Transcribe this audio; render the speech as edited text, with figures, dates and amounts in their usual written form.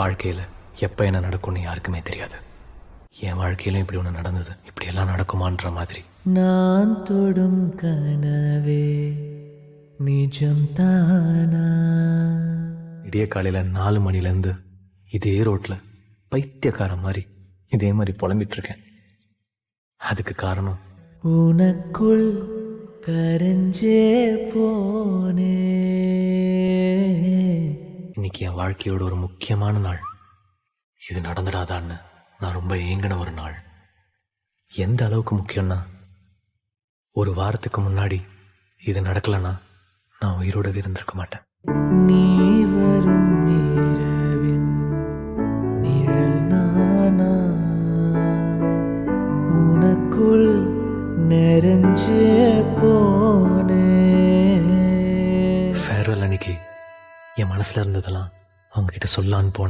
வாழ்க்கையில் எப்போ என்ன நடக்கும்னு யாருக்குமே தெரியாது. என் வாழ்க்கையிலும் இப்படி ஒன்று நடந்தது, இப்படி எல்லாம் நடக்குமான்ற மாதிரி. நான் தொடும் கனவே நிஜம் தானா? விடிய காலையில் 4 மணிலேருந்து இதே ரோட்டில் பைத்தியக்காரன் மாதிரி இதே மாதிரி புலம்பிட்டு இருக்கேன். அதுக்கு காரணம் உனக்குள் கரைஞ்சே போனே. இன்னைக்கு என் வாழ்க்கையோட ஒரு முக்கியமான நாள். இது நடந்துடாதான்னு நான் ரொம்ப ஏங்கின ஒரு நாள். எந்த அளவுக்கு முக்கியம்னா, ஒரு வாரத்துக்கு முன்னாடி இது நடக்கலன்னா நான் உயிரோடவே இருந்திருக்க மாட்டேன். நீ வரும் இரவின் நிழல் நானா? உனக்குள் நிறைஞ்சே போனே. ஃபேர்வெல் அன்னைக்கு என் மனசுல இருந்ததெல்லாம் அவங்க கிட்ட சொல்லான்னு போனேன்.